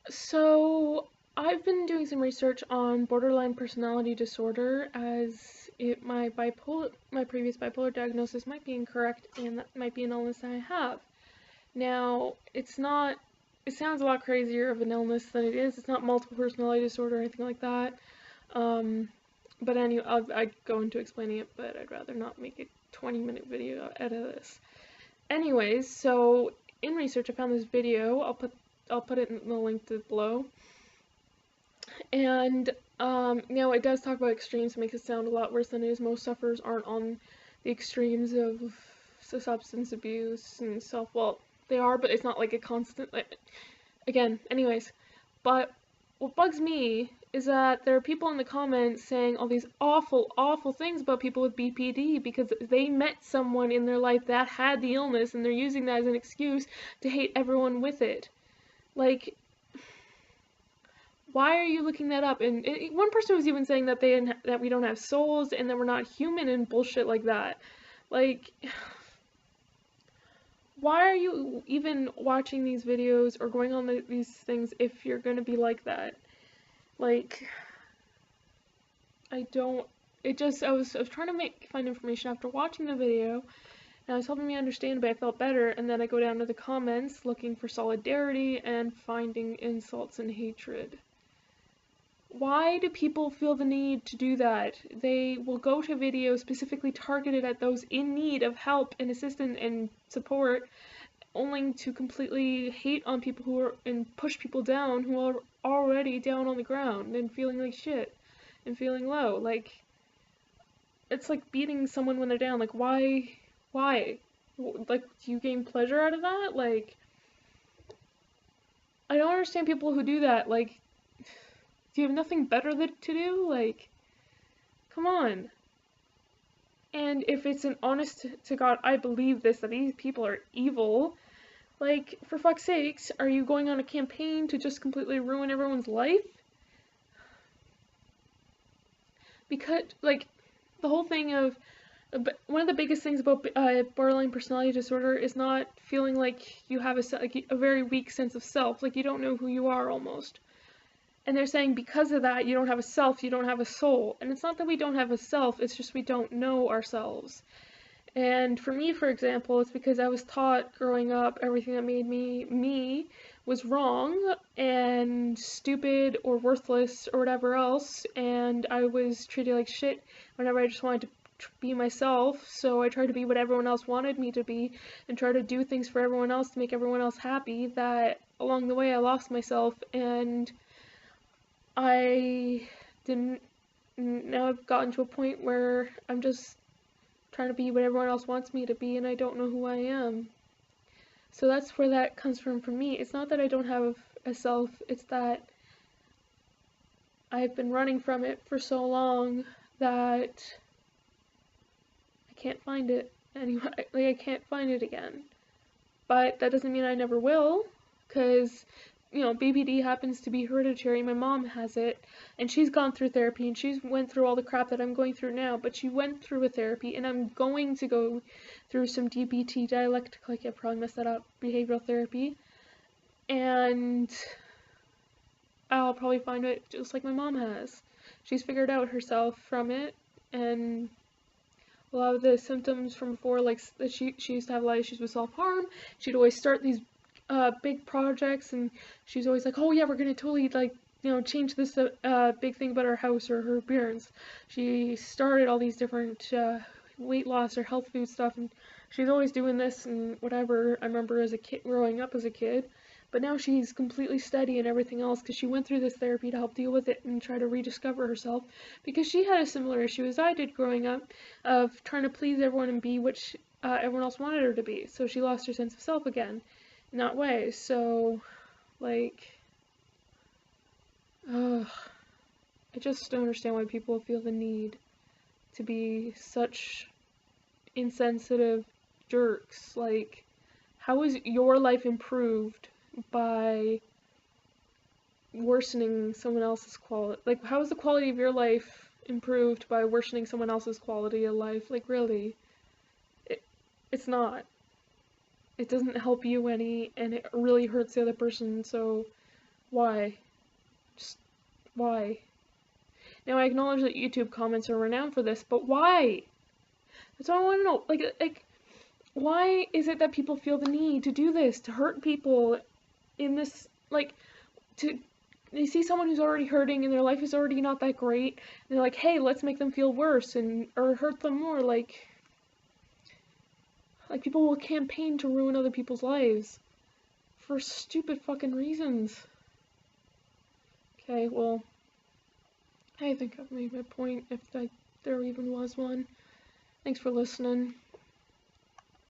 So I've been doing some research on borderline personality disorder, as my previous bipolar diagnosis might be incorrect, and that might be an illness that I have. Now, it's not. It sounds a lot crazier of an illness than it is. It's not multiple personality disorder or anything like that. Um, but anyway, I'd go into explaining it, but I'd rather not make a 20-minute video out of this. Anyways, so in research, I found this video. I'll put it in the link below. And it does talk about extremes. It makes it sound a lot worse than it is. Most sufferers aren't on the extremes of substance abuse and stuff. Well, they are, but it's not like a constant. Again, anyways. But what bugs me is that there are people in the comments saying all these awful, awful things about people with BPD because they met someone in their life that had the illness and they're using that as an excuse to hate everyone with it. Like, why are you looking that up? And one person was even saying that that we don't have souls and that we're not human and bullshit like that. Like, why are you even watching these videos or going on these things if you're gonna be like that? Like, I was trying to find information after watching the video, and it was helping me understand, but I felt better, and then I go down to the comments looking for solidarity and finding insults and hatred. Why do people feel the need to do that? They will go to videos specifically targeted at those in need of help and assistance and support, only to completely hate on people and push people down who are already down on the ground and feeling like shit and feeling low. Like, it's like beating someone when they're down. Like, why? Like, do you gain pleasure out of that? Like, I don't understand people who do that. Like, do you have nothing better to do? Like, come on. And if it's an honest to God, I believe this, that these people are evil, like, for fuck's sakes, are you going on a campaign to just completely ruin everyone's life? Because, like, the whole thing of, one of the biggest things about borderline personality disorder is not feeling like you have a very weak sense of self, like you don't know who you are almost. And they're saying because of that, you don't have a self, you don't have a soul. And it's not that we don't have a self, it's just we don't know ourselves. And for me, for example, it's because I was taught growing up everything that made me was wrong and stupid or worthless or whatever else. And I was treated like shit whenever I just wanted to be myself. So I tried to be what everyone else wanted me to be and try to do things for everyone else to make everyone else happy. That along the way I lost myself, and now I've gotten to a point where I'm just trying to be what everyone else wants me to be, and I don't know who I am. So that's where that comes from for me. It's not that I don't have a self, it's that I've been running from it for so long that I can't find it anymore. Like, I can't find it again. But that doesn't mean I never will, because BPD happens to be hereditary. My mom has it, and she's gone through therapy, and she's went through all the crap that I'm going through now, but she went through a therapy, and I'm going to go through some DBT, dialectical, I probably messed that up, behavioral therapy, and I'll probably find it just like my mom has. She's figured out herself from it, and a lot of the symptoms from before, like that she used to have a lot of issues with self-harm. She'd always start these big projects, and she's always like, oh yeah, we're gonna totally, like, change this big thing about our house or her appearance. She started all these different weight loss or health food stuff, and she's always doing this and whatever. I remember as a kid, growing up as a kid, but now she's completely steady and everything else because she went through this therapy to help deal with it and try to rediscover herself, because she had a similar issue as I did growing up of trying to please everyone and be what everyone else wanted her to be. So she lost her sense of self again in that way. So, like, I just don't understand why people feel the need to be such insensitive jerks. Like, how is your life improved by worsening someone else's quality? Like, how is the quality of your life improved by worsening someone else's quality of life? Like, really? It's not. It doesn't help you any, and it really hurts the other person, so Why? Just, why? Now, I acknowledge that YouTube comments are renowned for this, but why? That's all I want to know. Like, why is it that people feel the need to do this, to hurt people in this, like, they see someone who's already hurting and their life is already not that great, and they're like, hey, let's make them feel worse or hurt them more, like people will campaign to ruin other people's lives for stupid fucking reasons. Okay, well, I think I've made my point, if there even was one. Thanks for listening.